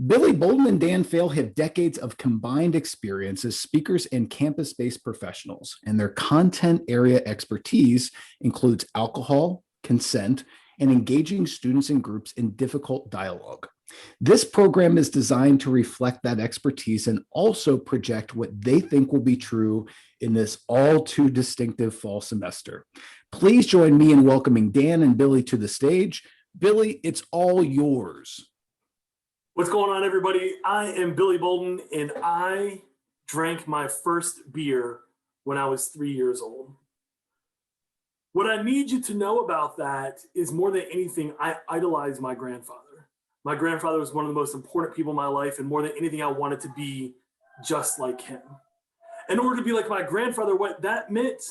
Billy Boulden and Dan Faill have decades of combined experience as speakers and campus based professionals, and their content area expertise includes alcohol, consent, and engaging students and groups in difficult dialogue. This program is designed to reflect that expertise and also project what they think will be true in this all too distinctive fall semester. Please join me in welcoming Dan and Billy to the stage. Billy, it's all yours. What's going on, everybody? I am Billy Boulden, and I drank my first beer when I was 3 years old. What I need you to know about that is, more than anything, I idolized my grandfather. My grandfather was one of the most important people in my life, and more than anything, I wanted to be just like him. In order to be like my grandfather, what that meant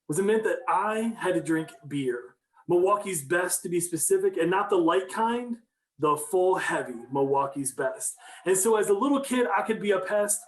was it meant that I had to drink beer. Milwaukee's Best, to be specific, and not the light kind, the full heavy Milwaukee's Best. And so as a little kid, I could be a pest.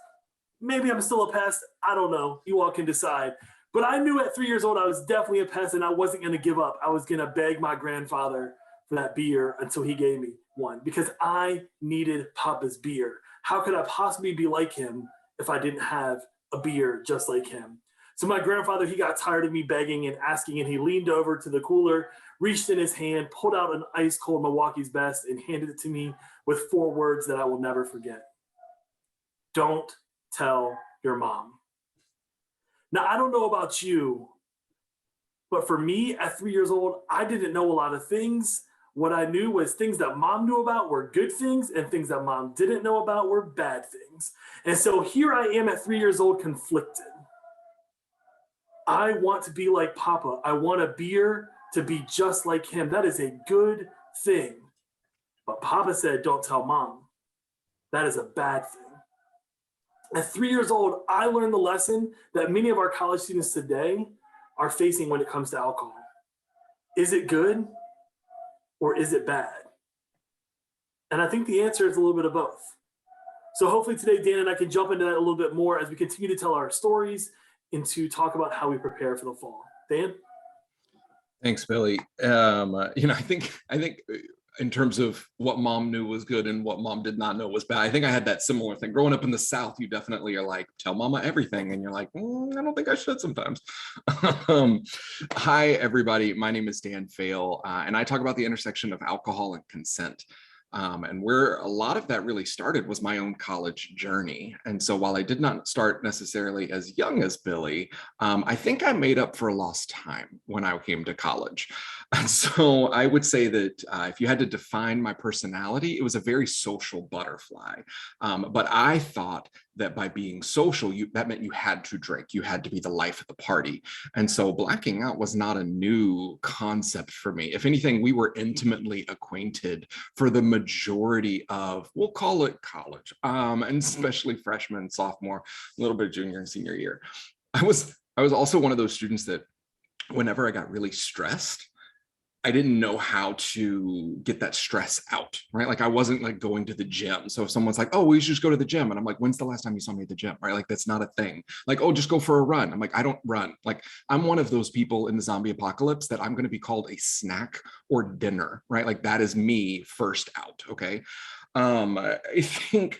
Maybe I'm still a pest. I don't know. You all can decide. But I knew at 3 years old, I was definitely a pest, and I wasn't going to give up. I was going to beg my grandfather for that beer until he gave me one, because I needed Papa's beer. How could I possibly be like him if I didn't have a beer just like him? So my grandfather, he got tired of me begging and asking, and he leaned over to the cooler, reached in his hand, pulled out an ice cold Milwaukee's Best, and handed it to me with 4 words that I will never forget. Don't tell your mom. Now, I don't know about you, but for me at 3 years old, I didn't know a lot of things. What I knew was things that mom knew about were good things, and things that mom didn't know about were bad things. And so here I am at 3 years old, conflicted. I want to be like Papa. I want a beer to be just like him. That is a good thing. But Papa said, don't tell mom. That is a bad thing. At 3 years old, I learned the lesson that many of our college students today are facing when it comes to alcohol. Is it good or is it bad? And I think the answer is a little bit of both. So hopefully today, Dan and I can jump into that a little bit more as we continue to tell our stories and to talk about how we prepare for the fall. Dan? Thanks, Billy. I think in terms of what mom knew was good and what mom did not know was bad, I think I had that similar thing. Growing up in the South, you definitely are like, tell mama everything. And you're like, I don't think I should sometimes. Hi, everybody. My name is Dan Faill, and I talk about the intersection of alcohol and consent. And where a lot of that really started was my own college journey. And so while I did not start necessarily as young as Billy, I think I made up for lost time when I came to college. And so I would say that if you had to define my personality, it was a very social butterfly. But I thought that by being social, that meant you had to drink, you had to be the life of the party. And so blacking out was not a new concept for me. If anything, we were intimately acquainted for the majority of, we'll call it college, and especially freshman, sophomore, a little bit junior and senior year. I was also one of those students that whenever I got really stressed, I didn't know how to get that stress out, right? Like I wasn't like going to the gym. So if someone's like, oh, we should just go to the gym. And I'm like, when's the last time you saw me at the gym, right? Like that's not a thing. Like, oh, just go for a run. I'm like, I don't run. Like I'm one of those people in the zombie apocalypse that I'm going to be called a snack or dinner, right? Like that is me first out, okay? I think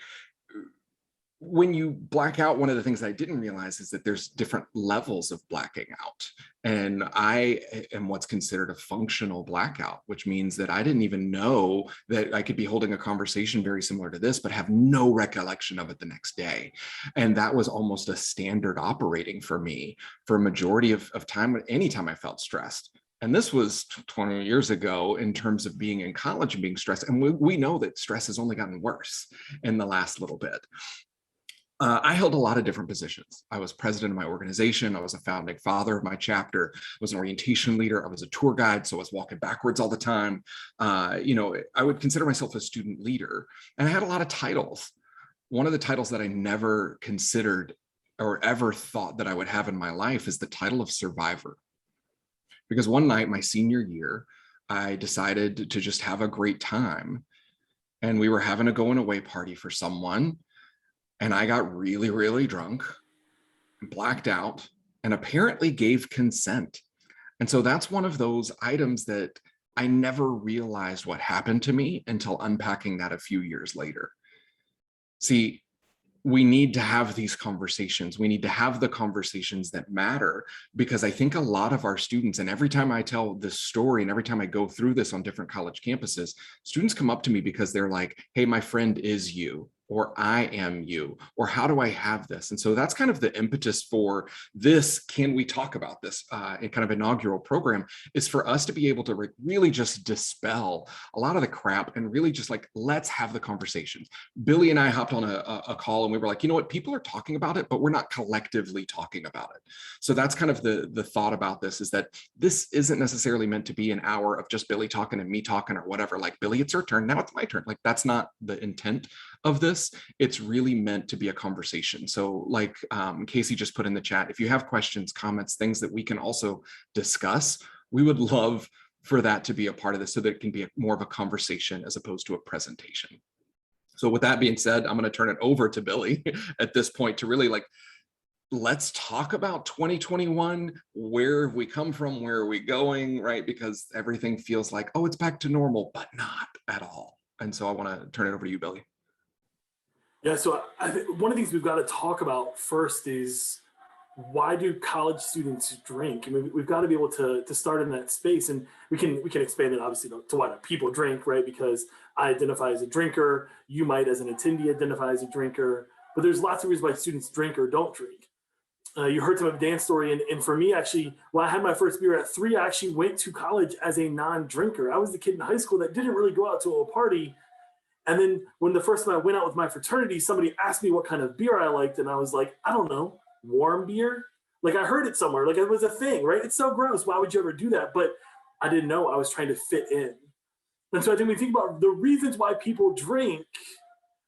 when you black out, one of the things that I didn't realize is that there's different levels of blacking out. And I am what's considered a functional blackout, which means that I didn't even know that I could be holding a conversation very similar to this, but have no recollection of it the next day. And that was almost a standard operating for me for a majority of time, anytime I felt stressed. And this was 20 years ago in terms of being in college and being stressed. And we know that stress has only gotten worse in the last little bit. I held a lot of different positions. I was president of my organization. I was a founding father of my chapter. I was an orientation leader. I was a tour guide, so I was walking backwards all the time. I would consider myself a student leader, and I had a lot of titles. One of the titles that I never considered or ever thought that I would have in my life is the title of survivor. Because one night, my senior year, I decided to just have a great time, and we were having a going away party for someone. And I got really, really drunk and blacked out and apparently gave consent. And so that's one of those items that I never realized what happened to me until unpacking that a few years later. See, we need to have these conversations. We need to have the conversations that matter, because I think a lot of our students, and every time I tell this story and every time I go through this on different college campuses, students come up to me because they're like, hey, my friend is you, or I am you, or how do I have this? And so that's kind of the impetus for this Can We Talk About This kind of inaugural program, is for us to be able to really just dispel a lot of the crap and really just like, let's have the conversations. Billy and I hopped on a call and we were like, you know what, people are talking about it, but we're not collectively talking about it. So that's kind of the thought about this, is that this isn't necessarily meant to be an hour of just Billy talking and me talking or whatever, like, Billy, it's your turn, now it's my turn. Like, that's not the intent of this. It's really meant to be a conversation. So like Casey just put in the chat, if you have questions, comments, things that we can also discuss, we would love for that to be a part of this, so that it can be more of a conversation as opposed to a presentation. So with that being said, I'm going to turn it over to Billy at this point to really like, let's talk about 2021. Where have we come from? Where are we going? Right? Because everything feels like, oh, it's back to normal, but not at all. And so I want to turn it over to you, Billy. Yeah, so I think one of the things we've got to talk about first is, why do college students drink? I mean, we've got to be able to start in that space, and we can expand it obviously to why do people drink, right? Because I identify as a drinker, you might as an attendee identify as a drinker, but there's lots of reasons why students drink or don't drink. You heard some of Dan's story, and for me, actually, when I had my first beer at 3, I actually went to college as a non-drinker. I was the kid in high school that didn't really go out to a party. And then when the first time I went out with my fraternity, somebody asked me what kind of beer I liked, and I was like, I don't know, warm beer? Like, I heard it somewhere, like it was a thing, right? It's so gross. Why would you ever do that? But I didn't know. I was trying to fit in. And so I think when we think about the reasons why people drink,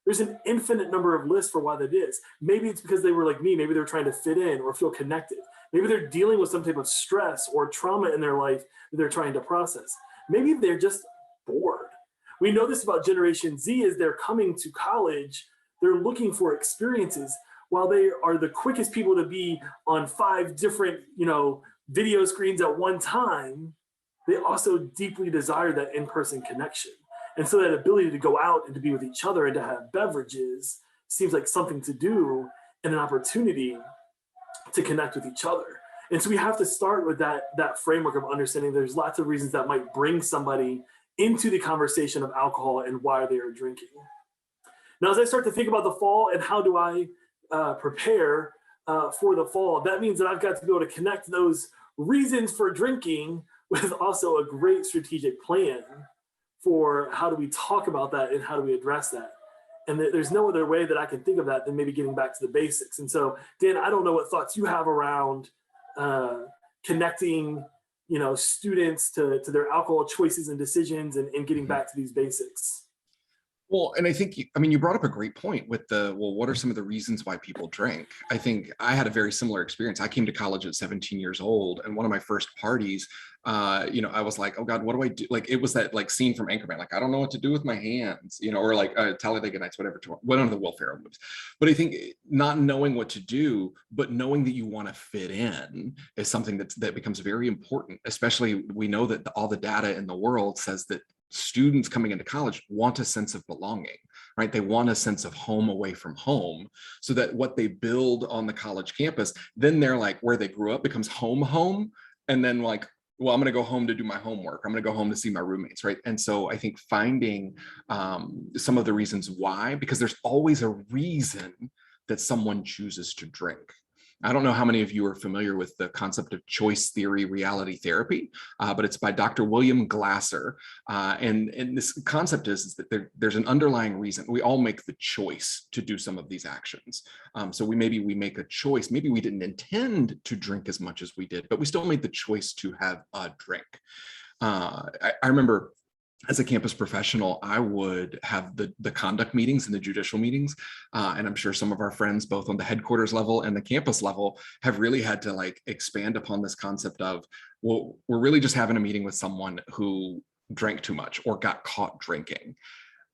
there's an infinite number of lists for why that is. Maybe it's because they were like me. Maybe they're trying to fit in or feel connected. Maybe they're dealing with some type of stress or trauma in their life that they're trying to process. Maybe they're just bored. We know this about Generation Z. As they're coming to college, they're looking for experiences. While they are the quickest people to be on 5 different, video screens at one time, they also deeply desire that in-person connection. And so that ability to go out and to be with each other and to have beverages seems like something to do and an opportunity to connect with each other. And so we have to start with that framework of understanding there's lots of reasons that might bring somebody into the conversation of alcohol and why they are drinking. Now, as I start to think about the fall and how do I prepare for the fall, that means that I've got to be able to connect those reasons for drinking with also a great strategic plan for how do we talk about that and how do we address that. And there's no other way that I can think of that than maybe getting back to the basics. And so, Dan, I don't know what thoughts you have around connecting students to their alcohol choices and decisions and getting back to these basics. Well, and I think, you brought up a great point with what are some of the reasons why people drink? I think I had a very similar experience. I came to college at 17 years old, and one of my first parties, I was like, oh God, what do I do? Like, it was that like scene from Anchorman, like, I don't know what to do with my hands, or like Talladega Nights, whatever, one of the Will Ferrell movies. But I think not knowing what to do, but knowing that you want to fit in is something that becomes very important, especially we know that all the data in the world says that students coming into college want a sense of belonging, right? They want a sense of home away from home, so that what they build on the college campus, then they're like, where they grew up becomes home. And then like, well, I'm going to go home to do my homework. I'm going to go home to see my roommates, right? And so I think finding some of the reasons why, because there's always a reason that someone chooses to drink. I don't know how many of you are familiar with the concept of choice theory reality therapy, but it's by Dr. William Glasser. And this concept is that there's an underlying reason. We all make the choice to do some of these actions. So we make a choice. Maybe we didn't intend to drink as much as we did, but we still made the choice to have a drink. I remember as a campus professional, I would have the conduct meetings and the judicial meetings. And I'm sure some of our friends, both on the headquarters level and the campus level, have really had to like expand upon this concept of, well, we're really just having a meeting with someone who drank too much or got caught drinking.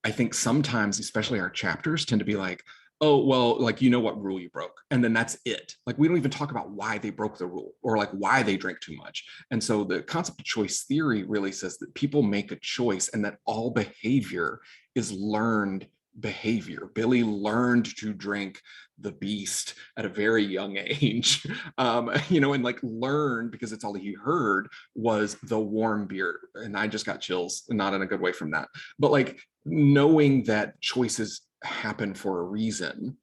I think sometimes, especially our chapters, tend to be like, oh, well, like, what rule you broke. And then that's it. Like, we don't even talk about why they broke the rule or like why they drank too much. And so the concept of choice theory really says that people make a choice and that all behavior is learned behavior. Billy learned to drink the beast at a very young age, and like learned, because it's all he heard was the warm beer. And I just got chills, not in a good way from that. But like knowing that choices happen for a reason,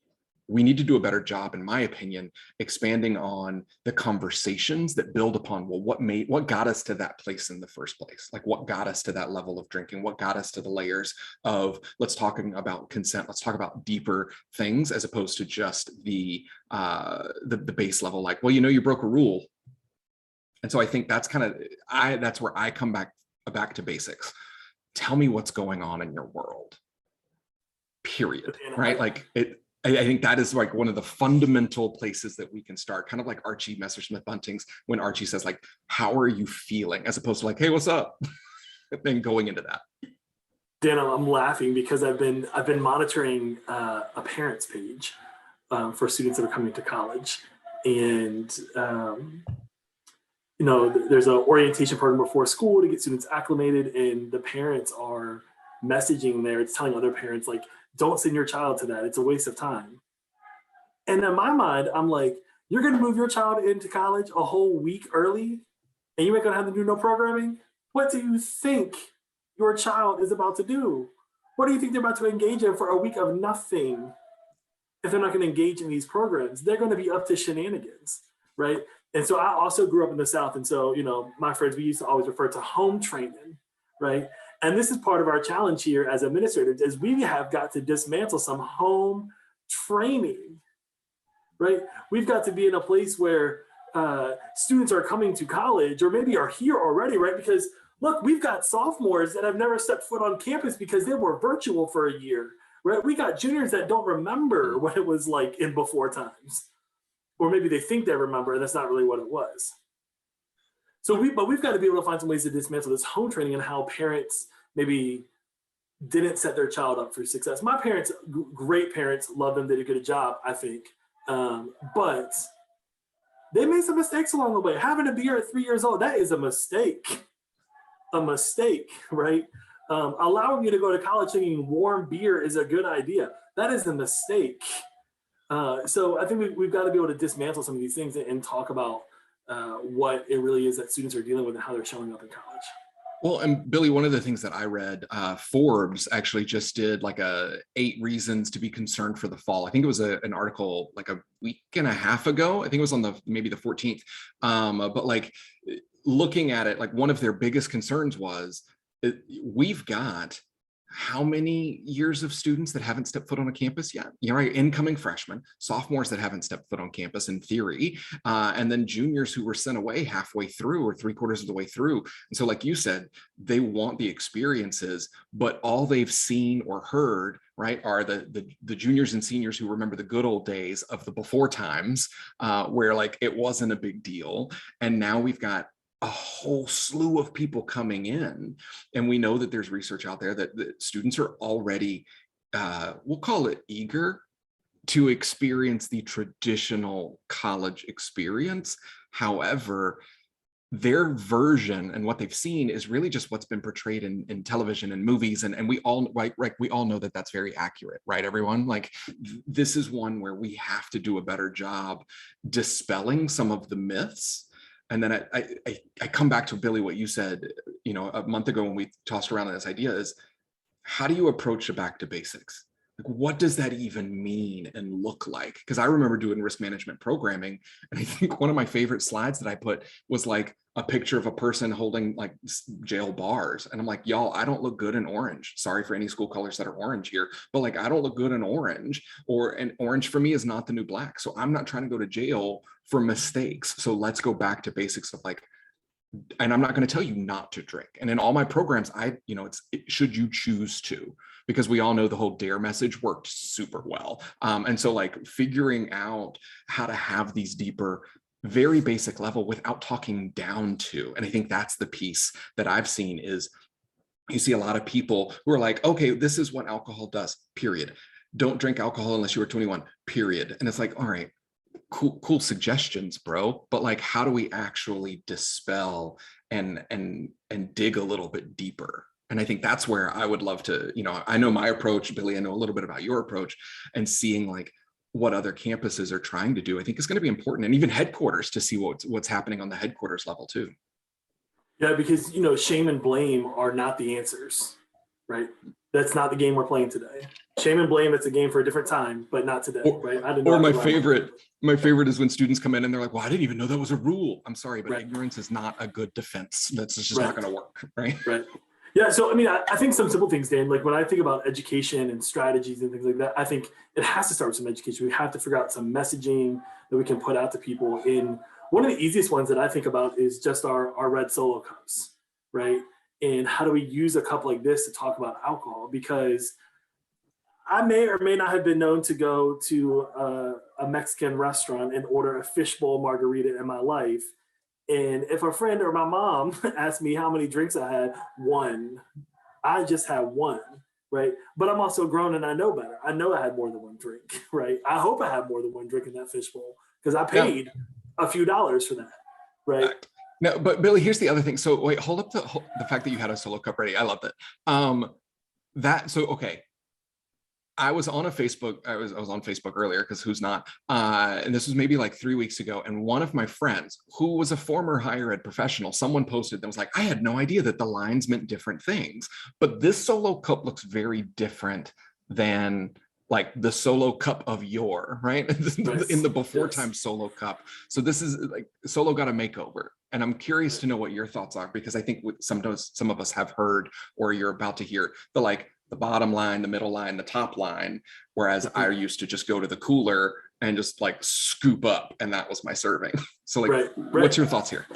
we need to do a better job, in my opinion, expanding on the conversations that build upon, well, what got us to that place in the first place? Like what got us to that level of drinking? What got us to the layers of, let's talking about consent, let's talk about deeper things, as opposed to just the base level, like, well, you broke a rule. And so I think that's that's where I come back to basics. Tell me what's going on in your world, period. Right? Like I think that is like one of the fundamental places that we can start, kind of like Archie Messerschmitt Bunting's, when Archie says like, how are you feeling? As opposed to like, hey, what's up? And then going into that. Dan, I'm laughing because I've been monitoring a parents page for students that are coming to college. And, there's an orientation program before school to get students acclimated, and the parents are messaging there. It's telling other parents like, don't send your child to that. It's a waste of time. And in my mind, I'm like, you're going to move your child into college a whole week early and you ain't going to have to do no programming? What do you think your child is about to do? What do you think they're about to engage in for a week of nothing if they're not going to engage in these programs? They're going to be up to shenanigans, right? And so I also grew up in the South. And so, my friends, we used to always refer to home training, right? And this is part of our challenge here as administrators, is we have got to dismantle some home training, right? We've got to be in a place where students are coming to college, or maybe are here already, right? Because look, we've got sophomores that have never stepped foot on campus because they were virtual for a year, right? We got juniors that don't remember what it was like in before times, or maybe they think they remember, and that's not really what it was. So we've got to be able to find some ways to dismantle this home training and how parents maybe didn't set their child up for success. My parents, great parents, love them, did a good job, I think. But they made some mistakes along the way. Having a beer at 3 years old, that is a mistake. A mistake, right? Allowing you to go to college thinking warm beer is a good idea. That is a mistake. So I think we've got to be able to dismantle some of these things and talk about what it really is that students are dealing with and how they're showing up in college. Well, and Billy, one of the things that I read, Forbes actually just did like 8 reasons to be concerned for the fall. I think it was an article like a week and a half ago. I think it was on maybe the 14th. But like looking at it, like one of their biggest concerns was we've got how many years of students that haven't stepped foot on a campus yet? Right? Incoming freshmen, sophomores that haven't stepped foot on campus in theory, and then juniors who were sent away halfway through or 3/4 of the way through. And so, like you said, they want the experiences, but all they've seen or heard, right, are the juniors and seniors who remember the good old days of the before times, where like it wasn't a big deal. And now we've got a whole slew of people coming in, and we know that there's research out there that students are already, we'll call it eager to experience the traditional college experience. However, their version and what they've seen is really just what's been portrayed in television and movies, and we all right, we all know that that's very accurate, right? Everyone, like this is one where we have to do a better job dispelling some of the myths. And then I come back to Billy, what you said, a month ago when we tossed around this idea is, how do you approach a back to basics? Like, what does that even mean and look like? Because I remember doing risk management programming, and I think one of my favorite slides that I put was like a picture of a person holding like jail bars. And I'm like, y'all, I don't look good in orange. Sorry for any school colors that are orange here, but like, I don't look good in orange, and orange for me is not the new black. So I'm not trying to go to jail for mistakes. So let's go back to basics of like, and I'm not going to tell you not to drink. And in all my programs, should you choose to, because we all know the whole DARE message worked super well. And so like figuring out how to have these deeper, very basic level without talking down to. And I think that's the piece that I've seen is you see a lot of people who are like, okay, this is what alcohol does, period. Don't drink alcohol unless you are 21, period. And it's like, all right, cool suggestions, bro. But like, how do we actually dispel and dig a little bit deeper? And I think that's where I would love to, I know my approach, Billy, I know a little bit about your approach, and seeing like what other campuses are trying to do, I think is going to be important, and even headquarters, to see what's happening on the headquarters level too. Yeah, because shame and blame are not the answers, right? That's not the game we're playing today. Shame and blame, it's a game for a different time, but not today, right? I didn't know. Or my favorite is when students come in and they're like, well, I didn't even know that was a rule. I'm sorry, but ignorance is not a good defense. That's just not going to work, right? Right. Yeah, so I mean, I think some simple things, Dan, like when I think about education and strategies and things like that, I think it has to start with some education. We have to figure out some messaging that we can put out to people. In one of the easiest ones that I think about is just our red Solo cups, right? And how do we use a cup like this to talk about alcohol? Because I may or may not have been known to go to a Mexican restaurant and order a fishbowl margarita in my life. And if a friend or my mom asked me how many drinks I had, one. I just had one, right? But I'm also grown and I know better. I know I had more than one drink, right? I hope I had more than one drink in that fishbowl because I paid a few dollars for that, right? No, but Billy, here's the other thing. So wait, hold up the fact that you had a Solo cup ready. I love that. Okay. I was on Facebook. I was on Facebook earlier, because who's not? And this was maybe like 3 weeks ago. And one of my friends, who was a former higher ed professional, someone posted that was like, I had no idea that the lines meant different things. But this Solo cup looks very different than like the Solo cup of yore, right? In the before time Solo cup. So this is like Solo got a makeover. And I'm curious to know what your thoughts are, because I think sometimes some of us have heard, or you're about to hear, the bottom line, the middle line, the top line, whereas I used to just go to the cooler and just like scoop up, and that was my serving. So like, what's your thoughts here?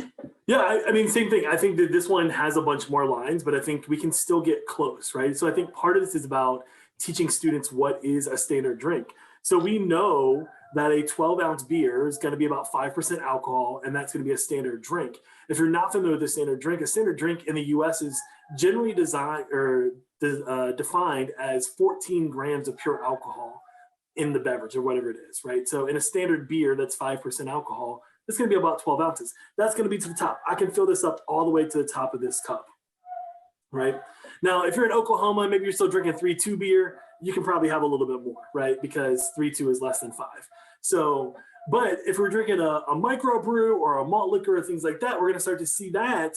Yeah, I mean, same thing. I think that this one has a bunch more lines, but I think we can still get close, right? So I think part of this is about teaching students what is a standard drink. So we know that a 12-ounce beer is going to be about 5% alcohol, and that's going to be a standard drink. If you're not familiar with a standard drink in the U.S. is generally designed or defined as 14 grams of pure alcohol in the beverage or whatever it is, right? So in a standard beer that's 5% alcohol, it's going to be about 12 ounces. That's going to be to the top. I can fill this up all the way to the top of this cup, right? Now, if you're in Oklahoma, maybe you're still drinking 3.2 beer, you can probably have a little bit more, right? Because 3.2 is less than 5. So, but if we're drinking a micro brew or a malt liquor or things like that, we're going to start to see that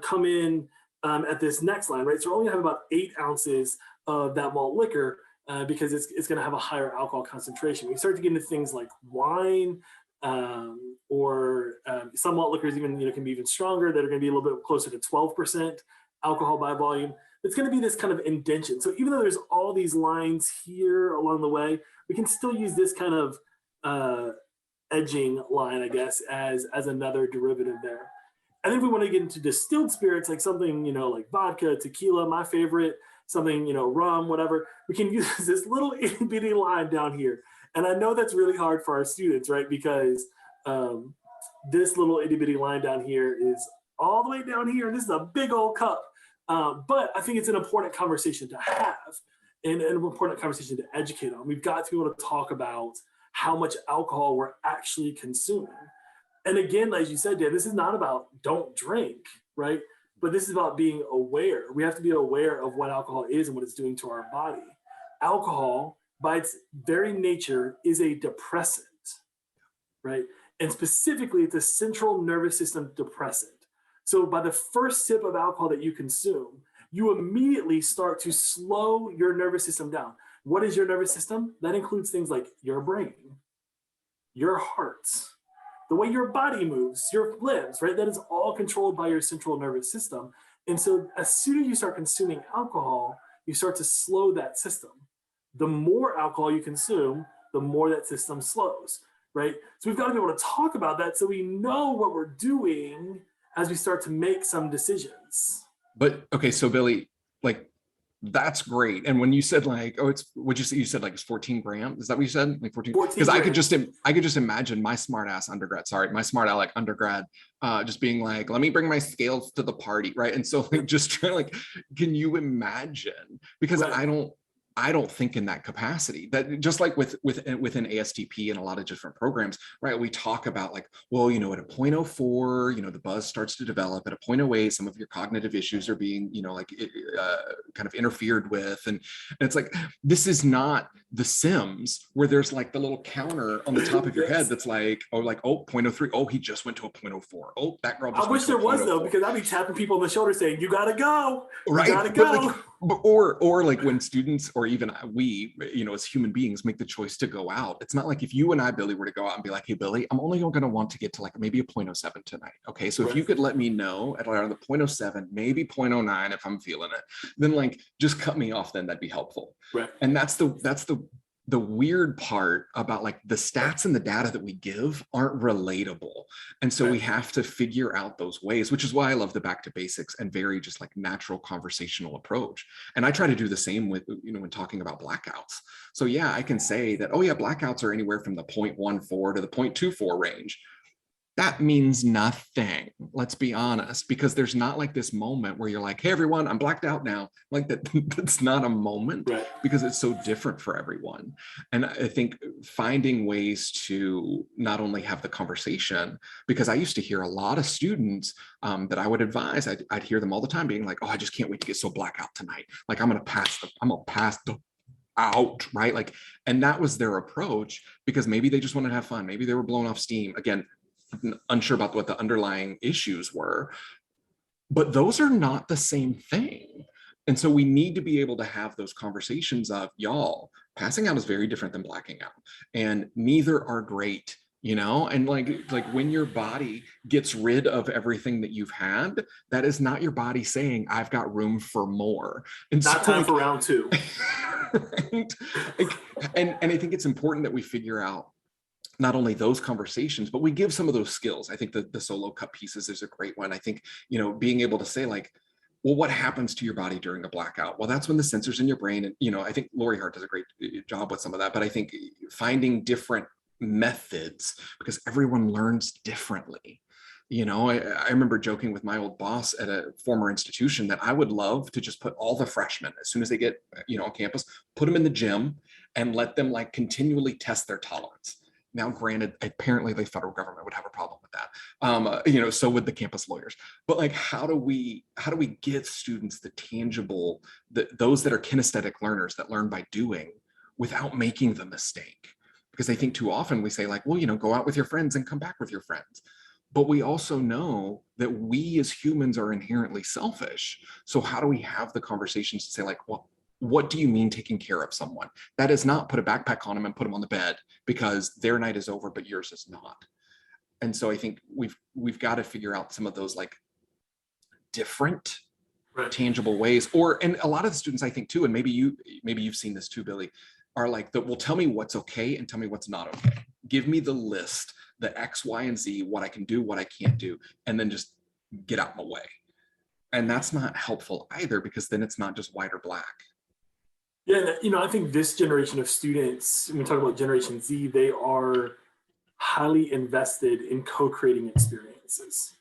come in at this next line, right? So we're only going to have about 8 ounces of that malt liquor because it's going to have a higher alcohol concentration. We start to get into things like wine or some malt liquors even can be even stronger, that are going to be a little bit closer to 12% alcohol by volume. It's going to be this kind of indentation. So even though there's all these lines here along the way, we can still use this kind of edging line, I guess, as another derivative there. And then if we want to get into distilled spirits, like something, like vodka, tequila, my favorite, something, rum, whatever, we can use this little itty bitty line down here. And I know that's really hard for our students, right? Because this little itty bitty line down here is all the way down here. And this is a big old cup. But I think it's an important conversation to have and an important conversation to educate on. We've got to be able to talk about how much alcohol we're actually consuming. And again, as you said, Dan, this is not about don't drink, right? But this is about being aware. We have to be aware of what alcohol is and what it's doing to our body. Alcohol, by its very nature, is a depressant, right? And specifically, it's a central nervous system depressant. So by the first sip of alcohol that you consume, you immediately start to slow your nervous system down. What is your nervous system? That includes things like your brain, your heart, the way your body moves, your limbs, right? That is all controlled by your central nervous system. And so as soon as you start consuming alcohol, you start to slow that system. The more alcohol you consume, the more that system slows, right? So we've got to be able to talk about that so we know what we're doing as we start to make some decisions. But okay, so Billy, like, that's great. And when you said like, oh, it's what you said, like it's 14 grams. Is that what you said? Like 14? Because I could just imagine my smart aleck undergrad, just being like, let me bring my scales to the party, right? And so like just trying like, can you imagine? Because I I don't think in that capacity. That just like within ASTP and a lot of different programs, right? We talk about like, well, at a 0.04, the buzz starts to develop. At a 0.08, some of your cognitive issues are being, kind of interfered with. And it's like, this is not The Sims where there's like the little counter on the top of your head that's like, oh, 0.03. Oh, he just went to a 0.04. Oh, that girl just I wish there was though, 0.04. because I'd be tapping people on the shoulder saying, you gotta go. Right. You gotta go. Or like when students, or even we, as human beings, make the choice to go out. It's not like if you and I, Billy, were to go out and be like, hey, Billy, I'm only going to want to get to like maybe a 0.07 tonight. Okay. So if you could let me know at around the 0.07, maybe 0.09 if I'm feeling it, then like just cut me off, then that'd be helpful. Right. And that's the weird part about like the stats and the data that we give aren't relatable. And so we have to figure out those ways, which is why I love the back to basics and very just like natural conversational approach. And I try to do the same with, when talking about blackouts. So yeah, I can say that, oh yeah, blackouts are anywhere from the 0.14 to the 0.24 range. That means nothing, let's be honest, because there's not like this moment where you're like, hey, everyone, I'm blacked out now. Like that's not a moment, Right. because it's so different for everyone. And I think finding ways to not only have the conversation, because I used to hear a lot of students that I would advise, I'd hear them all the time being like, oh, I just can't wait to get so blackout tonight. Like I'm gonna pass the out, right? Like, and that was their approach, because maybe they just wanted to have fun. Maybe they were blowing off steam. Again, unsure about what the underlying issues were, but those are not the same thing. And so we need to be able to have those conversations of, y'all, passing out is very different than blacking out, and neither are great, and like when your body gets rid of everything that you've had, that is not your body saying, I've got room for more. And not so, time for round two. Right? And I think it's important that we figure out not only those conversations, but we give some of those skills. I think the solo cup pieces is a great one. I think, being able to say like, well, what happens to your body during a blackout? Well, that's when the sensors in your brain, and, I think Lori Hart does a great job with some of that, but I think finding different methods, because everyone learns differently. I remember joking with my old boss at a former institution that I would love to just put all the freshmen, as soon as they get, on campus, put them in the gym and let them like continually test their tolerance. Now, granted, apparently the federal government would have a problem with that. So would the campus lawyers. But like, how do we get students the tangible, those that are kinesthetic learners that learn by doing without making the mistake? Because I think too often we say like, well, go out with your friends and come back with your friends. But we also know that we as humans are inherently selfish. So how do we have the conversations to say like, well, what do you mean taking care of someone? That is not put a backpack on them and put them on the bed because their night is over, but yours is not. And so I think we've got to figure out some of those like different tangible ways. And a lot of the students, I think too, and maybe you've seen this too, Billy, are like, well, tell me what's okay and tell me what's not okay. Give me the list, the X, Y, and Z, what I can do, what I can't do, and then just get out of my way. And that's not helpful either, because then it's not just white or black. Yeah, I think this generation of students, when we talk about Generation Z, they are highly invested in co-creating experiences,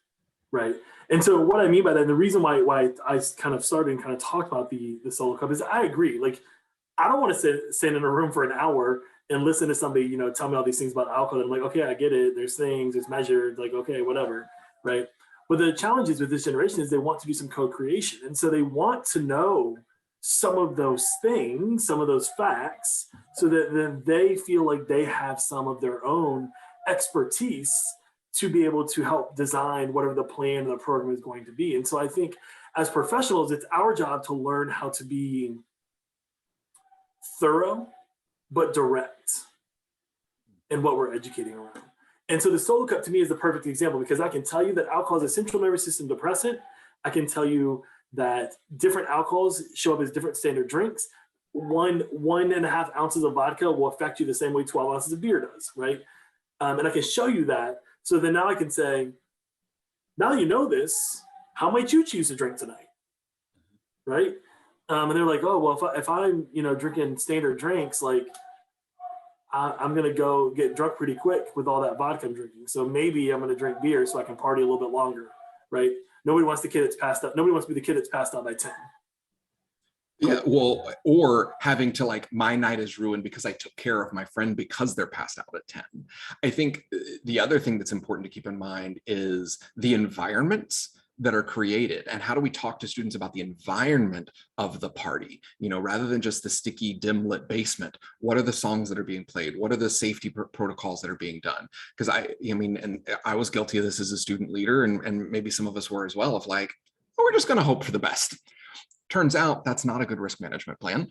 right? And so what I mean by that, and the reason why I kind of started and kind of talked about the solo cup is I agree. Like, I don't want to sit in a room for an hour and listen to somebody, tell me all these things about alcohol. And I'm like, okay, I get it. There's things, it's measured, like, okay, whatever, right? But the challenges with this generation is they want to do some co-creation. And so they want to know some of those things, some of those facts, so that then they feel like they have some of their own expertise to be able to help design whatever the plan and the program is going to be. And so I think as professionals, it's our job to learn how to be thorough, but direct in what we're educating around. And so the solo cup to me is the perfect example, because I can tell you that alcohol is a central nervous system depressant. I can tell you that different alcohols show up as different standard drinks. 1.5 ounces of vodka will affect you the same way 12 ounces of beer does, right? And I can show you that. So then now I can say, now that you know this, how might you choose to drink tonight, right? And they're like, oh, well, if I'm drinking standard drinks, like I'm gonna go get drunk pretty quick with all that vodka I'm drinking. So maybe I'm gonna drink beer so I can party a little bit longer, right? Nobody wants the kid that's passed out. Nobody wants to be the kid that's passed out by 10. Yeah, well, or having to like, my night is ruined because I took care of my friend because they're passed out at 10. I think the other thing that's important to keep in mind is the environments that are created, and how do we talk to students about the environment of the party, you know, rather than just the sticky dim lit basement. What are the songs that are being played? What are the safety protocols that are being done? Because I mean, and I was guilty of this as a student leader, and maybe some of us were as well, of like, oh, we're just going to hope for the best. Turns out that's not a good risk management plan.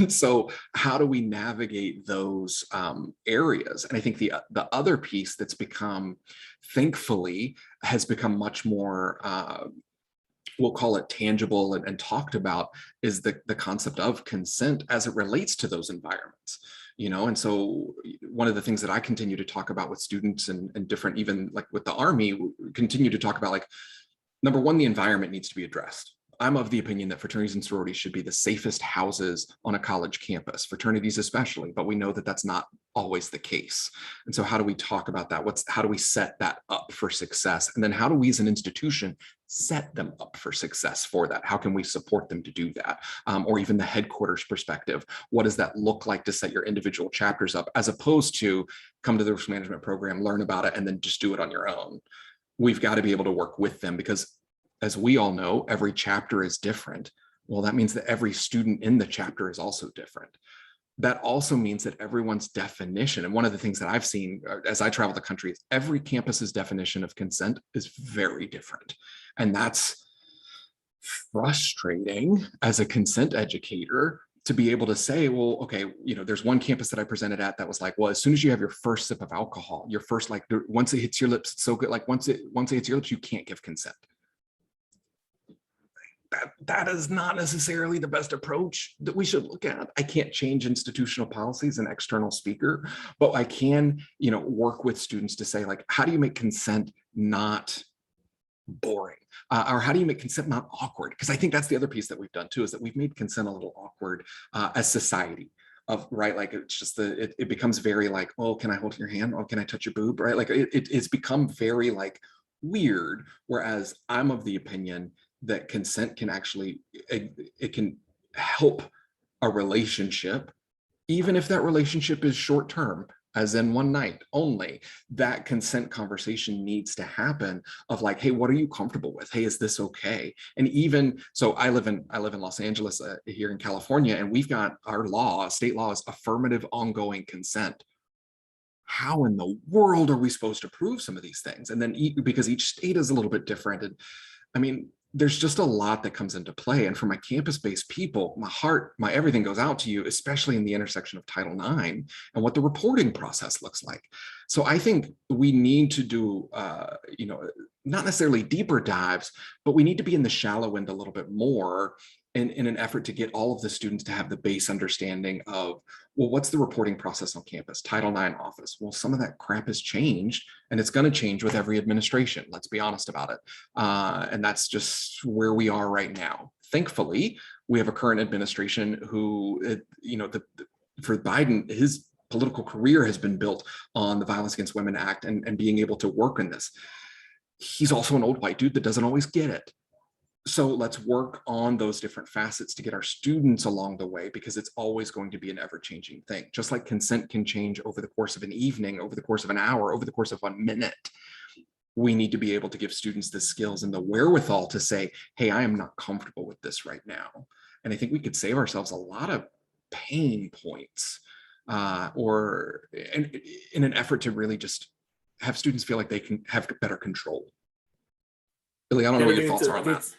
So how do we navigate those areas? And I think the other piece that's become, thankfully, has become much more, we'll call it tangible and talked about, is the concept of consent as it relates to those environments. You know, and so one of the things that I continue to talk about with students and different, even like with the Army, we continue to talk about, like, number one, the environment needs to be addressed. I'm of the opinion that fraternities and sororities should be the safest houses on a college campus, fraternities especially, but we know that that's not always the case. And so how do we talk about that? How do we set that up for success? And then how do we as an institution set them up for success for that? How can we support them to do that? Or even the headquarters perspective, what does that look like to set your individual chapters up, as opposed to come to the risk management program, learn about it, and then just do it on your own? We've got to be able to work with them, because as we all know, every chapter is different. Well, that means that every student in the chapter is also different. That also means that everyone's definition, and one of the things that I've seen as I travel the country, is every campus's definition of consent is very different. And that's frustrating as a consent educator, to be able to say, well, okay, you know, there's one campus that I presented at that was like, well, as soon as you have your first sip of alcohol, your first, like, once it hits your lips, it's so good. Like once it hits your lips, you can't give consent. That is not necessarily the best approach that we should look at. I can't change institutional policies and external speaker, but I can, you know, work with students to say, like, how do you make consent not boring? Or how do you make consent not awkward? Because I think that's the other piece that we've done too, is that we've made consent a little awkward as society. Of right, like, it's just it becomes very like, oh, can I hold your hand? Oh, can I touch your boob? Right, like it's become very like weird. Whereas I'm of the opinion that consent can actually, it can help a relationship, even if that relationship is short term, as in one night only. That consent conversation needs to happen of like, hey, what are you comfortable with? Hey, is this okay? And even so, I live in Los Angeles here in California, and we've got our law, state law, is affirmative ongoing consent. How in the world are we supposed to prove some of these things? And then because each state is a little bit different, and I mean, there's just a lot that comes into play. And for my campus-based people, my heart, my everything goes out to you, especially in the intersection of Title IX and what the reporting process looks like. So I think we need to do, you know, not necessarily deeper dives, but we need to be in the shallow end a little bit more in an effort to get all of the students to have the base understanding of, well, what's the reporting process on campus? Title IX office. Well, some of that crap has changed, and it's going to change with every administration. Let's be honest about it. And that's just where we are right now. Thankfully, we have a current administration who, you know, for Biden, his political career has been built on the Violence Against Women Act and being able to work in this. He's also an old white dude that doesn't always get it. So let's work on those different facets to get our students along the way, because it's always going to be an ever-changing thing. Just like consent can change over the course of an evening, over the course of an hour, over the course of 1 minute. We need to be able to give students the skills and the wherewithal to say, hey, I am not comfortable with this right now. And I think we could save ourselves a lot of pain points or in an effort to really just have students feel like they can have better control. Billy, I don't know what your thoughts are on that.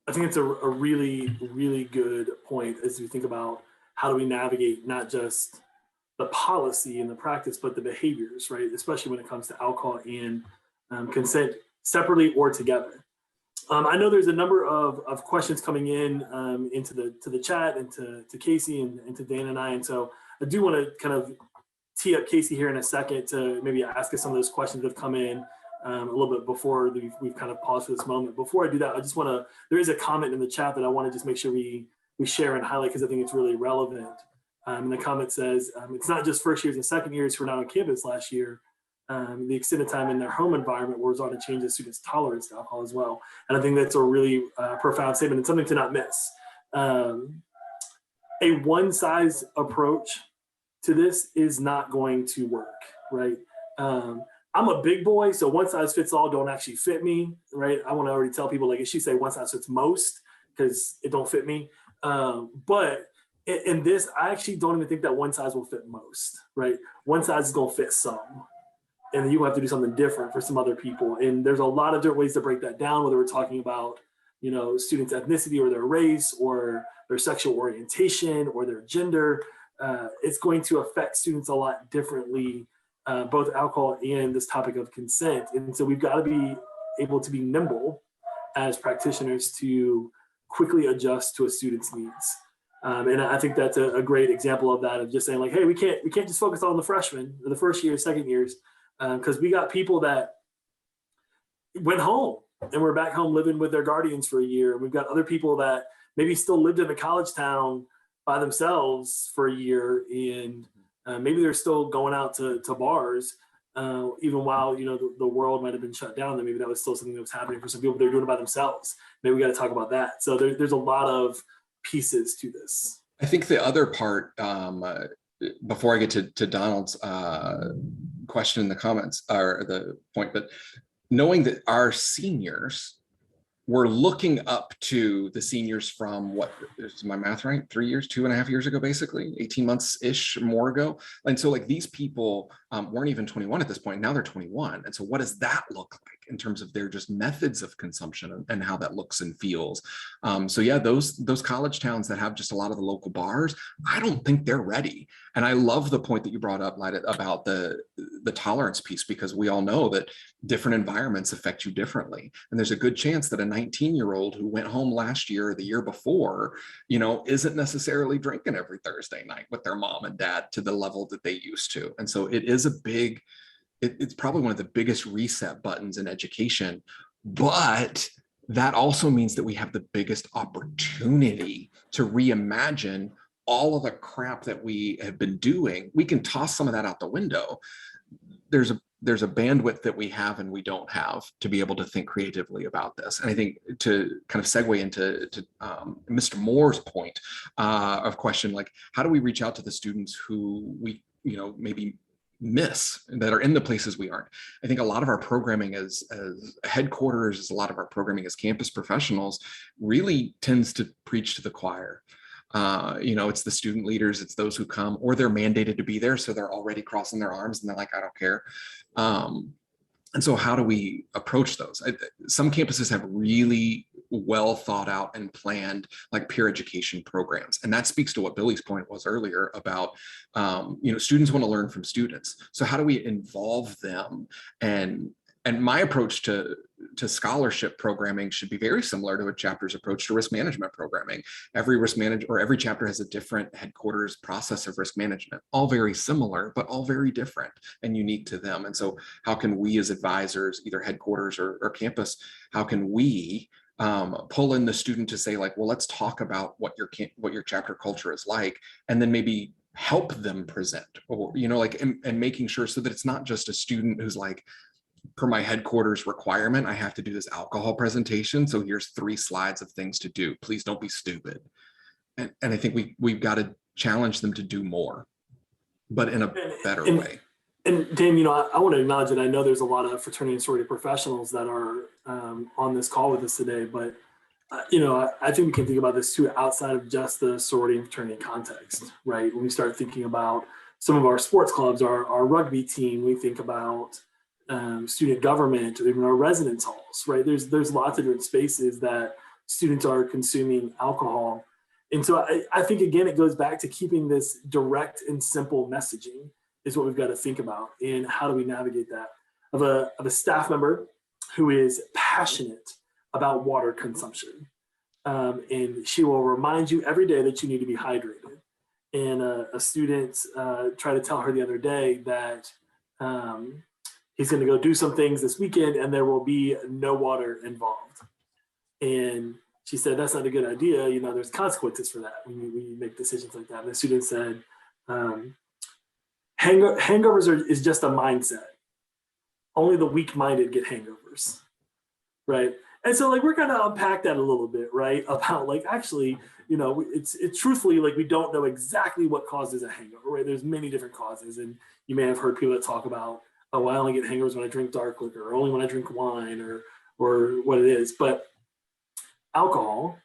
I think it's a really, really good point as we think about how do we navigate not just the policy and the practice, but the behaviors, right? Especially when it comes to alcohol and consent separately or together. I know there's a number of questions coming in into the chat and to Casey and to Dan and I. And so I do want to kind of tee up Casey here in a second to maybe ask us some of those questions that have come in a little bit before we've kind of paused for this moment. Before I do that, I just want to, there is a comment in the chat that I want to just make sure we share and highlight, because I think it's really relevant. And the comment says, it's not just first years and second years who were not on campus last year. The extended time in their home environment will result in change in students' tolerance to alcohol as well. And I think that's a really profound statement and something to not miss. a one size approach to this is not going to work, right? I'm a big boy, so one size fits all don't actually fit me, right? I want to already tell people, like, it should say one size fits most because it don't fit me. But in this, I actually don't even think that one size will fit most, right? One size is going to fit some. And then you have to do something different for some other people. And there's a lot of different ways to break that down, whether we're talking about, you know, students' ethnicity or their race or their sexual orientation or their gender. It's going to affect students a lot differently, both alcohol and this topic of consent. And so we've got to be able to be nimble as practitioners to quickly adjust to a student's needs. And I think that's a great example of that, of just saying, like, hey, we can't just focus on the freshmen or the first year, second years, because we got people that went home and we're back home living with their guardians for a year. And we've got other people that maybe still lived in a college town by themselves for a year, and maybe they're still going out to bars, even while, you know, the world might have been shut down. Then maybe that was still something that was happening for some people. They're doing it by themselves. Maybe we got to talk about that. So there's a lot of pieces to this. I think the other part, before I get to Donald's question in the comments or the point, but knowing that our seniors were looking up to the seniors from, what is my math right? 3 years, 2.5 years ago, basically 18 months-ish more ago. And so like these people weren't even 21 at this point. Now they're 21. And so what does that look like in terms of their just methods of consumption and how that looks and feels? So yeah, those college towns that have just a lot of the local bars, I don't think they're ready. And I love the point that you brought up, Lyda, about the tolerance piece, because we all know that different environments affect you differently. And there's a good chance that a 19-year-old who went home last year or the year before, you know, isn't necessarily drinking every Thursday night with their mom and dad to the level that they used to. And so it is a big, it's probably one of the biggest reset buttons in education, but that also means that we have the biggest opportunity to reimagine all of the crap that we have been doing. We can toss some of that out the window. There's a bandwidth that we have and we don't have to be able to think creatively about this. And I think to kind of segue into Mr. Moore's point of question, like, how do we reach out to the students who we, you know, maybe miss, that are in the places we aren't? I think a lot of our programming as headquarters, a lot of our programming as campus professionals really tends to preach to the choir. You know, it's the student leaders, it's those who come, or they're mandated to be there, so they're already crossing their arms and they're like, I don't care. And so how do we approach those? Some campuses have really well thought out and planned, like, peer education programs. And that speaks to what Billy's point was earlier about, you know, students want to learn from students. So how do we involve them? And my approach to scholarship programming should be very similar to a chapter's approach to risk management programming. Every risk manager or every chapter has a different headquarters process of risk management, all very similar, but all very different and unique to them. And so how can we as advisors, either headquarters or campus, how can we pull in the student to say, like, well, let's talk about what your chapter culture is like, and then maybe help them present, or, you know, like, and making sure so that it's not just a student who's like, per my headquarters requirement, I have to do this alcohol presentation, so here's 3 slides of things to do. Please don't be stupid. And I think we've got to challenge them to do more, but in a better way. And Dan, you know, I want to acknowledge that I know there's a lot of fraternity and sorority professionals that are on this call with us today, but you know, I think we can think about this too outside of just the sorority and fraternity context, right? When we start thinking about some of our sports clubs, our rugby team, we think about student government, or even our residence halls, right? There's lots of different spaces that students are consuming alcohol. And so I think, again, it goes back to keeping this direct and simple messaging is what we've got to think about. And how do we navigate that? Of a staff member who is passionate about water consumption. And she will remind you every day that you need to be hydrated. And a student tried to tell her the other day that he's going to go do some things this weekend and there will be no water involved. And she said, that's not a good idea. You know, there's consequences for that when you make decisions like that. And the student said, hangovers is just a mindset. Only the weak-minded get hangovers, right? And so like we're going to unpack that a little bit, right? About like actually, you know, it's truthfully like we don't know exactly what causes a hangover, right? There's many different causes, and you may have heard people that talk about, oh, I only get hangovers when I drink dark liquor, or only when I drink wine, or what it is. But alcohol,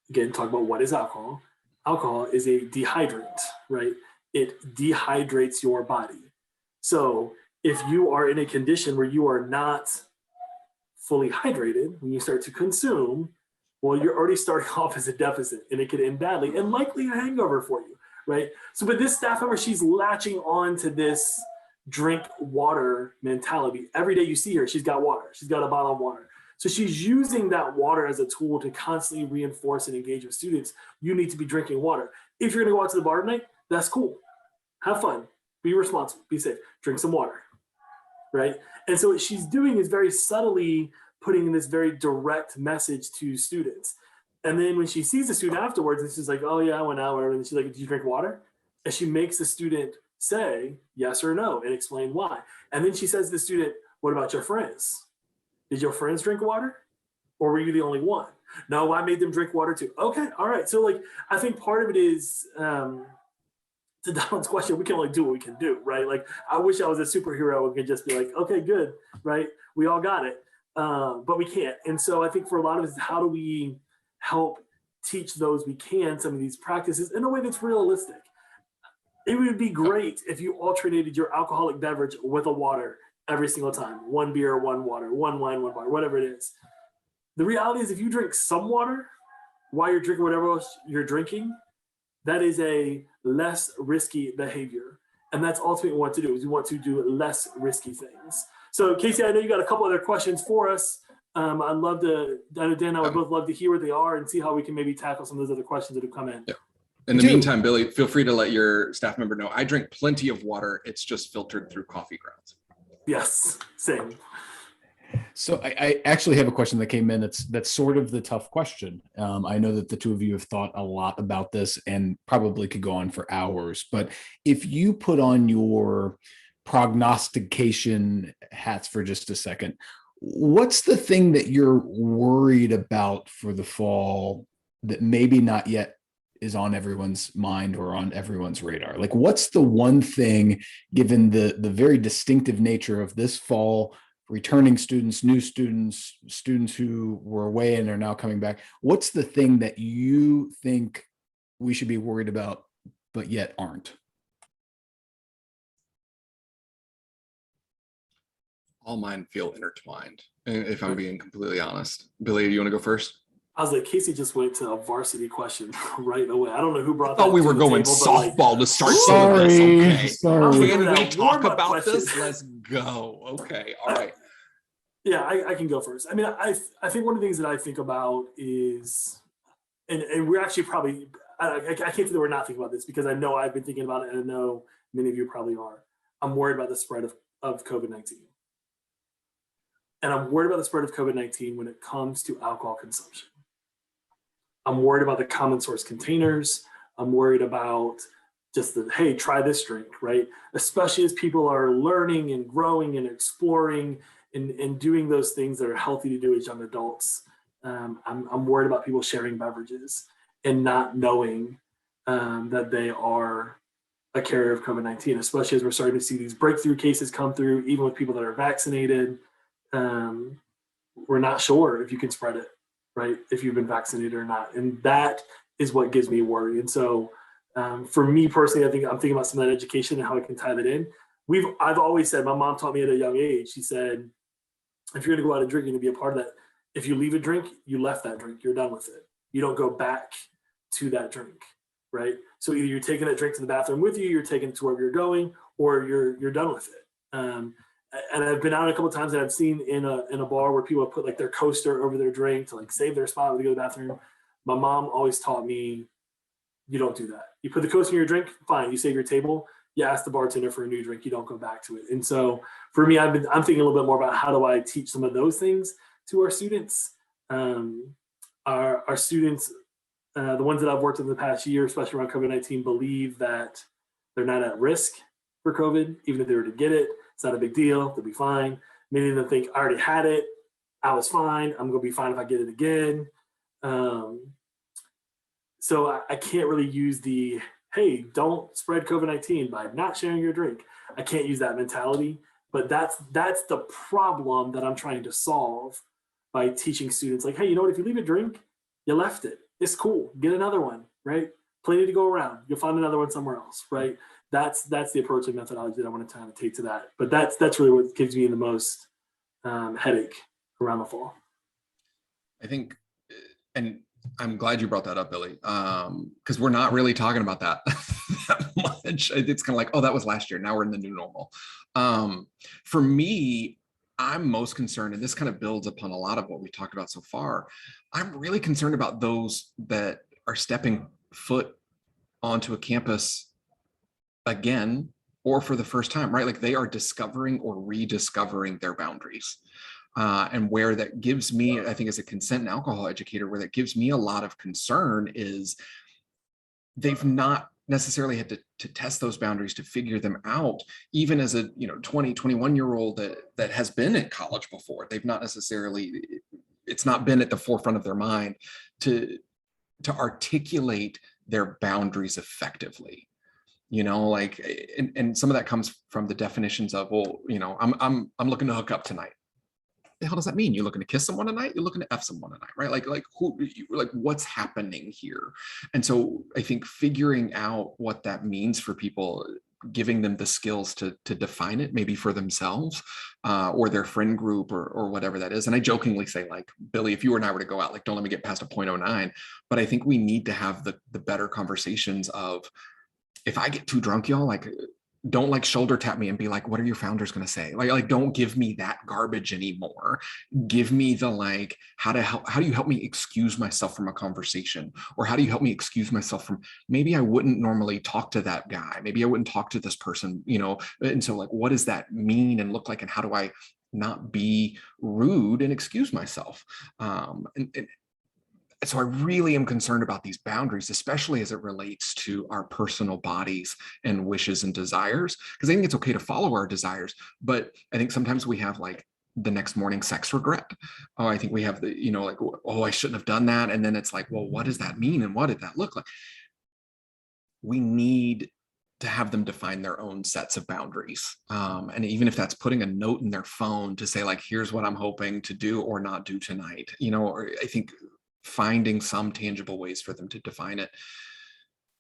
again, talk about what is alcohol. Alcohol is a dehydrant, right? It dehydrates your body. So if you are in a condition where you are not fully hydrated, when you start to consume, well, you're already starting off as a deficit, and it could end badly and likely a hangover for you, right? So, but this staff member, she's latching on to this drink water mentality. Every day you see her, she's got water. She's got a bottle of water. So she's using that water as a tool to constantly reinforce and engage with students. You need to be drinking water. If you're going to go out to the bar tonight, that's cool. Have fun. Be responsible. Be safe. Drink some water, right? And so what she's doing is very subtly putting this very direct message to students. And then when she sees the student afterwards, and she's like, oh yeah, I went out, whatever. And she's like, did you drink water? And she makes the student say yes or no and explain why. And then she says to the student, what about your friends? Did your friends drink water? Or were you the only one? No, I made them drink water too. Okay, all right. So like, I think part of it is, to Donald's question, we can only do what we can do, right? Like, I wish I was a superhero and could just be like, okay, good, right? We all got it, but we can't. And so I think for a lot of us, how do we help teach those we can some of these practices in a way that's realistic? It would be great if you alternated your alcoholic beverage with a water every single time. One beer, one water, one wine, one water, whatever it is. The reality is if you drink some water while you're drinking whatever else you're drinking, that is a less risky behavior. And that's ultimately what to do, is you want to do less risky things. So Casey, I know you got a couple other questions for us. I know Dan and I would both love to hear what they are and see how we can maybe tackle some of those other questions that have come in. Yeah. In the meantime, Billy, feel free to let your staff member know I drink plenty of water. It's just filtered through coffee grounds. Yes, same. So I actually have a question that came in that's sort of the tough question. I know that the two of you have thought a lot about this and probably could go on for hours, but if you put on your prognostication hats for just a second, what's the thing that you're worried about for the fall that maybe not yet is on everyone's mind or on everyone's radar? Like, what's the one thing, given the very distinctive nature of this fall, returning students, new students, students who were away and are now coming back, what's the thing that you think we should be worried about, but yet aren't? All mine feel intertwined, if I'm being completely honest. Billy, you want to go first? I was like, Casey just went to a varsity question right away. I don't know who brought that. I thought we were going table, softball to start some of this. Okay. Sorry. Can we talk about this? Let's go. Okay. All right. Yeah, I can go first. I mean, I think one of the things that I think about is, and we're actually probably, I can't say that we're not thinking about this, because I know I've been thinking about it, and I know many of you probably are. I'm worried about the spread of COVID-19. And I'm worried about the spread of COVID-19 when it comes to alcohol consumption. I'm worried about the common source containers. I'm worried about just the, hey, try this drink, right? Especially as people are learning and growing and exploring and doing those things that are healthy to do as young adults. I'm worried about people sharing beverages and not knowing that they are a carrier of COVID-19, especially as we're starting to see these breakthrough cases come through, even with people that are vaccinated. We're not sure if you can spread it, right? If you've been vaccinated or not. And that is what gives me worry. And so for me personally, I think I'm thinking about some of that education and how I can tie that in. I've always said, my mom taught me at a young age, she said, if you're gonna go out and drink, you're gonna be a part of that. If you leave a drink, you left that drink, you're done with it. You don't go back to that drink, right? So either you're taking that drink to the bathroom with you, you're taking it to wherever you're going, or you're done with it. And I've been out a couple of times and I've seen in a bar where people put like their coaster over their drink to like save their spot when they go to the bathroom. My mom always taught me, you don't do that. You put the coaster in your drink, fine, you save your table, you ask the bartender for a new drink, you don't go back to it. And so for me, I'm thinking a little bit more about how do I teach some of those things to our students. Our students, the ones that I've worked with in the past year, especially around COVID-19, believe that they're not at risk for COVID. Even if they were to get it, it's not a big deal, they'll be fine. Many of them think I already had it, I was fine. I'm gonna be fine if I get it again. Um, so I can't really use the, hey, don't spread COVID-19 by not sharing your drink. I can't use that mentality, but that's the problem that I'm trying to solve by teaching students like, hey, you know what? If you leave a drink, you left it. It's cool. Get another one, right? Plenty to go around. You'll find another one somewhere else, right? That's the approach and methodology that I want to kind of take to that. But that's really what gives me the most headache around the fall. I think, and I'm glad you brought that up, Billy, because we're not really talking about that, that much. It's kind of like, oh, that was last year. Now we're in the new normal. For me, I'm most concerned, and this kind of builds upon a lot of what we talked about so far. I'm really concerned about those that are stepping foot onto a campus again, or for the first time, right? Like they are discovering or rediscovering their boundaries. And where that gives me, I think as a consent and alcohol educator, where that gives me a lot of concern is they've not necessarily had to test those boundaries to figure them out, even as a 20, 21-year-old that has been at college before. They've not necessarily, it's not been at the forefront of their mind to articulate their boundaries effectively. Like, and some of that comes from the definitions of, well, I'm looking to hook up tonight. The hell does that mean? You're looking to kiss someone tonight? You're looking to F someone tonight, right? Like what's happening here? And so I think figuring out what that means for people, giving them the skills to define it, maybe for themselves or their friend group or whatever that is. And I jokingly say, like, Billy, if you and I were to go out, like, don't let me get past a 0.09. But I think we need to have the better conversations of, if I get too drunk, y'all, like, don't like shoulder tap me and be like, what are your founders going to say? Like, don't give me that garbage anymore. Give me the, like, how do you help me excuse myself from a conversation? Or how do you help me excuse myself from, maybe I wouldn't normally talk to that guy. Maybe I wouldn't talk to this person, And so, like, what does that mean and look like? And how do I not be rude and excuse myself? So I really am concerned about these boundaries, especially as it relates to our personal bodies and wishes and desires, because I think it's okay to follow our desires, but I think sometimes we have, like, the next morning sex regret. Oh, I think we have the, like, oh, I shouldn't have done that. And then it's like, well, what does that mean? And what did that look like? We need to have them define their own sets of boundaries. And even if that's putting a note in their phone to say, like, here's what I'm hoping to do or not do tonight, or I think finding some tangible ways for them to define it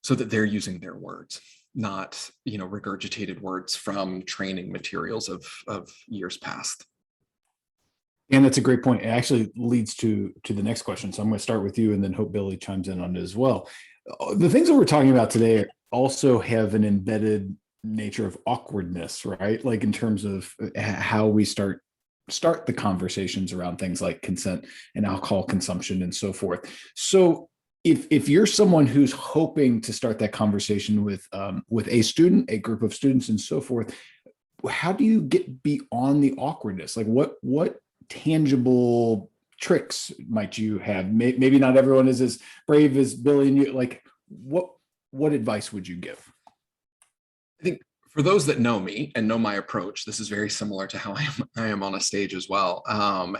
so that they're using their words, not, regurgitated words from training materials of years past. And that's a great point. It actually leads to the next question. So I'm going to start with you and then hope Billy chimes in on it as well. The things that we're talking about today also have an embedded nature of awkwardness, right? Like in terms of how we start the conversations around things like consent and alcohol consumption and so forth. So if you're someone who's hoping to start that conversation with a student, a group of students and so forth, how do you get beyond the awkwardness? Like what tangible tricks might you have? Maybe not everyone is as brave as Billy and you. Like what advice would you give? I think for those that know me and know my approach, this is very similar to how I am on a stage as well,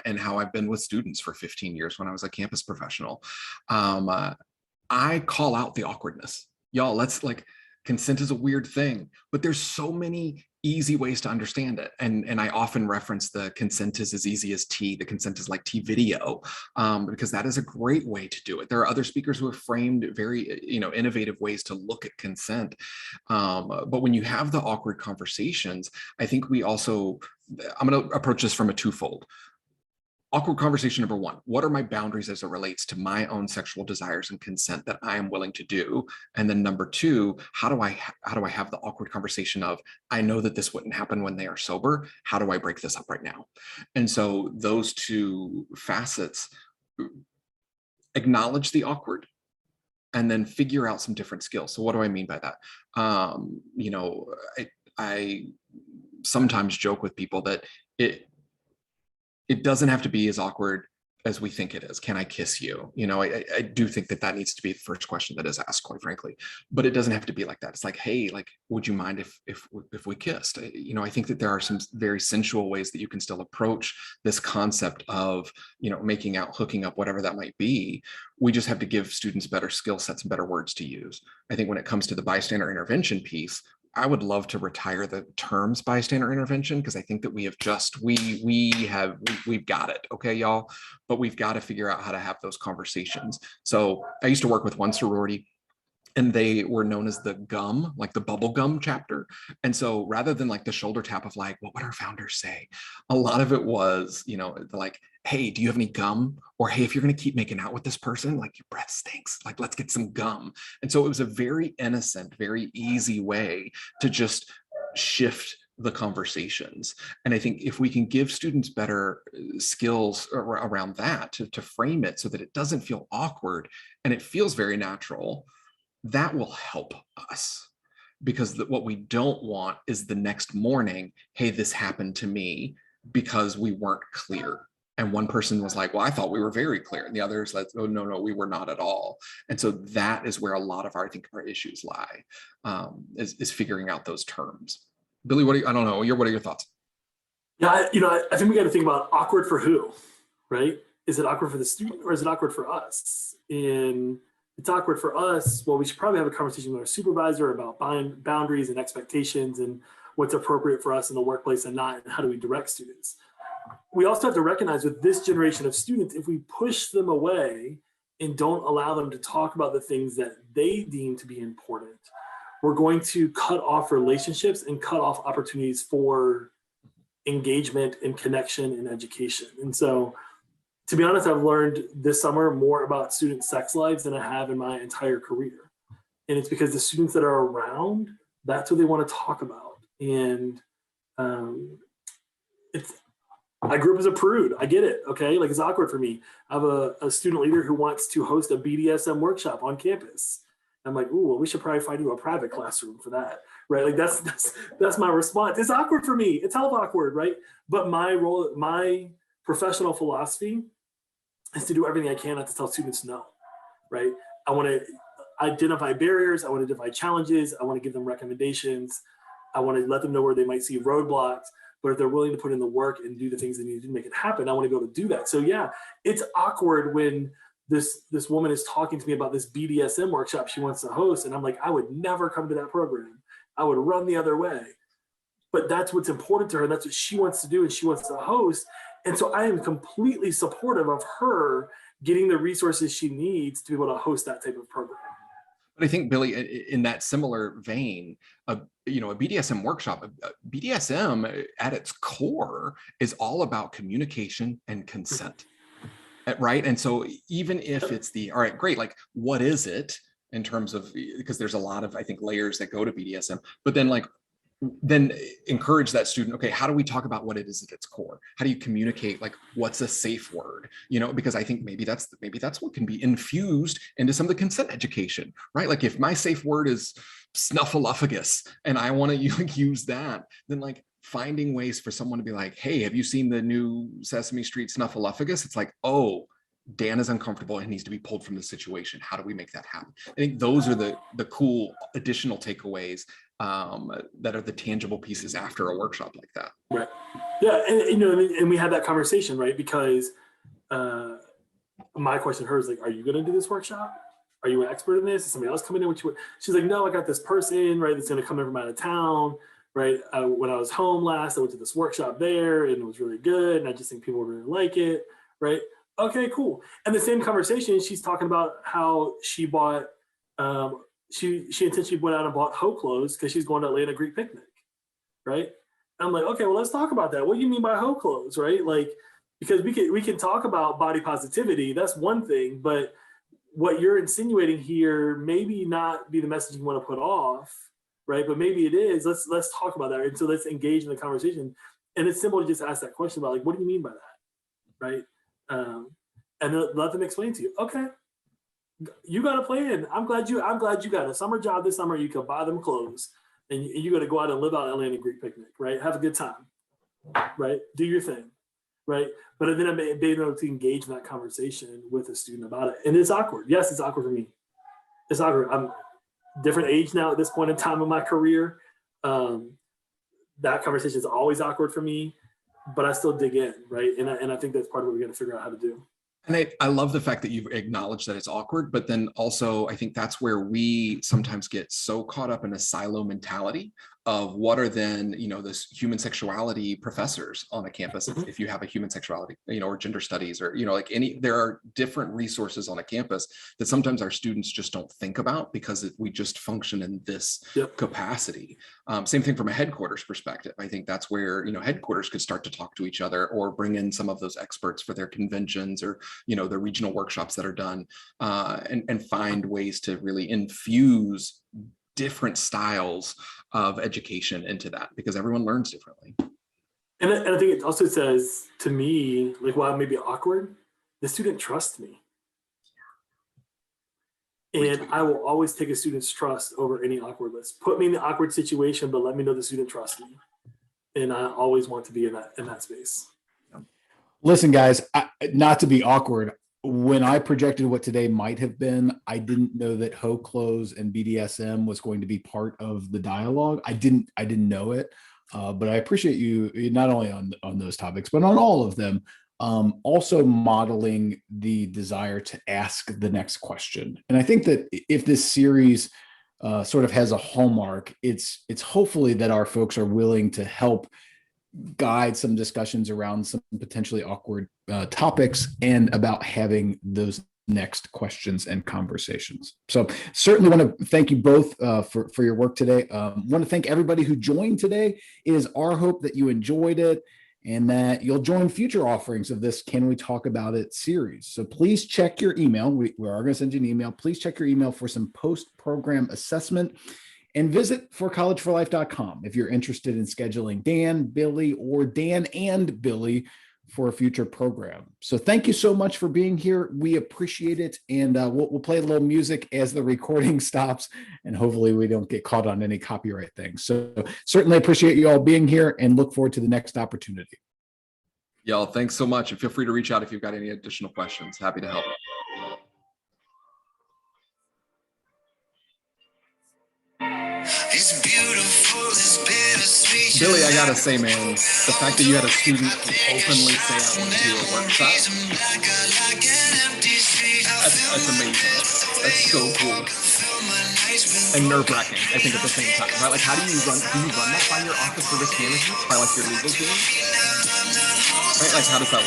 and how I've been with students for 15 years when I was a campus professional. I call out the awkwardness. Y'all, consent is a weird thing, but there's so many easy ways to understand it. And I often reference the consent is as easy as T. The consent is like T video, because that is a great way to do it. There are other speakers who have framed very, innovative ways to look at consent. But when you have the awkward conversations, I think I'm going to approach this from a twofold. Awkward conversation number one, what are my boundaries as it relates to my own sexual desires and consent that I am willing to do? And then number two, how do I have the awkward conversation of, I know that this wouldn't happen when they are sober. How do I break this up right now? And so those two facets, acknowledge the awkward and then figure out some different skills. So what do I mean by that? I sometimes joke with people that it doesn't have to be as awkward as we think it is? Can I kiss you? You know, I do think that that needs to be the first question that is asked, quite frankly. But it doesn't have to be like that. It's like, hey, like, would you mind if we kissed? You know, I think that there are some very sensual ways that you can still approach this concept of, you know, making out, hooking up, whatever that might be. We just have to give students better skill sets and better words to use. I think when it comes to the bystander intervention piece, I would love to retire the terms bystander intervention, because I think that we have just we've got it, okay, y'all, but we've got to figure out how to have those conversations. So I used to work with one sorority, and they were known as the gum, like the bubble gum chapter. And so rather than like the shoulder tap of like, what would our founders say? A lot of it was, you know, like, hey, do you have any gum? Or hey, if you're going to keep making out with this person, like, your breath stinks, like, let's get some gum. And so it was a very innocent, very easy way to just shift the conversations. And I think if we can give students better skills around that to frame it so that it doesn't feel awkward and it feels very natural, that will help us. Because what we don't want is the next morning, hey, this happened to me, because we weren't clear. And one person was like, well, I thought we were very clear. And the others like, oh, no, we were not at all. And so that is where a lot of our, I think, our issues lie, is figuring out those terms. Billy, I don't know, what are your thoughts? Yeah, I think we got to think about awkward for who, right? Is it awkward for the student, or is it awkward for us? And it's awkward for us. Well, we should probably have a conversation with our supervisor about boundaries and expectations and what's appropriate for us in the workplace and not, and how do we direct students. We also have to recognize with this generation of students, if we push them away and don't allow them to talk about the things that they deem to be important, we're going to cut off relationships and cut off opportunities for engagement and connection and education. And so, to be honest, I've learned this summer more about student sex lives than I have in my entire career. And it's because the students that are around, that's what they want to talk about. And I grew up as a prude. I get it. Okay. Like, it's awkward for me. I have a student leader who wants to host a BDSM workshop on campus. I'm like, ooh, well, we should probably find you a private classroom for that. Right. Like, that's my response. It's awkward for me. It's hell of awkward. Right. But my professional philosophy is to do everything I can not to tell students no. Right. I want to identify barriers. I want to identify challenges. I want to give them recommendations. I want to let them know where they might see roadblocks. But if they're willing to put in the work and do the things they need to do to make it happen, I want to be able to do that. So yeah, it's awkward when this woman is talking to me about this BDSM workshop she wants to host. And I'm like, I would never come to that program. I would run the other way. But that's what's important to her. That's what she wants to do, and she wants to host. And so I am completely supportive of her getting the resources she needs to be able to host that type of program. But I think, Billy, in that similar vein, a BDSM workshop, BDSM at its core is all about communication and consent, right? And so even if it's all right, great, like, what is it in terms of, because there's a lot of, I think, layers that go to BDSM, but then encourage that student, okay, how do we talk about what it is at its core? How do you communicate, like, what's a safe word? Because I think maybe that's what can be infused into some of the consent education, right? Like, if my safe word is snuffleupagus and I want to use that, then like finding ways for someone to be like, hey, have you seen the new Sesame Street snuffleupagus? It's like, oh, Dan is uncomfortable and needs to be pulled from the situation. How do we make that happen? I think those are the cool additional takeaways that are the tangible pieces after a workshop like that. Right. Yeah. And we had that conversation, right? Because my question to her is like, are you going to do this workshop? Are you an expert in this? Is somebody else coming in with you? She's like, no, I got this person, right, that's going to come in from out of town, right? When I was home last, I went to this workshop there and it was really good. And I just think people really like it, right? Okay, cool. And the same conversation, she's talking about how she bought, she intentionally went out and bought hoe clothes because she's going to Atlanta Greek picnic, right? And I'm like, okay, well, let's talk about that. What do you mean by hoe clothes, right? Like, because we can talk about body positivity. That's one thing, but what you're insinuating here maybe not be the message you want to put off, right? But maybe it is. Let's talk about that. And so let's engage in the conversation. And it's simple to just ask that question about, like, what do you mean by that, right? And then let them explain to you. Okay, you got a plan. I'm glad you got a summer job this summer. You can buy them clothes, and you're going to go out and live out Atlanta Greek picnic, right? Have a good time, right? Do your thing. right? But then I'm being able to engage in that conversation with a student about it. And it's awkward. Yes, it's awkward for me. It's awkward. I'm different age now at this point in time of my career. That conversation is always awkward for me, but I still dig in, right? And I think that's part of what we're going to figure out how to do. And I love the fact that you've acknowledged that it's awkward, but then also I think that's where we sometimes get so caught up in a silo mentality of what are then, this human sexuality professors on a campus, if you have a human sexuality, or gender studies, or, there are different resources on a campus that sometimes our students just don't think about because we just function in this capacity. Same thing from a headquarters perspective. I think that's where, headquarters could start to talk to each other or bring in some of those experts for their conventions or, the regional workshops that are done, and find ways to really infuse different styles of education into that, because everyone learns differently. And I think it also says to me, like, while it may be awkward, the student trusts me. And I will always take a student's trust over any awkwardness. Put me in the awkward situation, but let me know the student trusts me. And I always want to be in that space. Listen, guys, not to be awkward, when I projected what today might have been, I didn't know that hoe clothes and BDSM was going to be part of the dialogue. I didn't know it, but I appreciate you not only on those topics, but on all of them, also modeling the desire to ask the next question. And I think that if this series sort of has a hallmark, it's hopefully that our folks are willing to help guide some discussions around some potentially awkward topics and about having those next questions and conversations. So certainly want to thank you both for your work today. Want to thank everybody who joined today. It is our hope that you enjoyed it and that you'll join future offerings of this Can We Talk About It series. So please check your email. We are going to send you an email. Please check your email for some post-program assessment. And visit forcollegeforlife.com if you're interested in scheduling Dan, Billy, or Dan and Billy for a future program. So thank you so much for being here. We appreciate it. And we'll play a little music as the recording stops. And hopefully we don't get caught on any copyright things. So certainly appreciate you all being here and look forward to the next opportunity. Y'all, thanks so much. And feel free to reach out if you've got any additional questions. Happy to help. It's beautiful, it's bittersweet. Billy, I gotta say, man, the fact that you had a student openly say I want to do a workshop, that's amazing. That's so cool. And nerve-wracking, I think, at the same time, right? Like, do you run that by your office for risk management, by like your legal team? Right? Like, how does that work?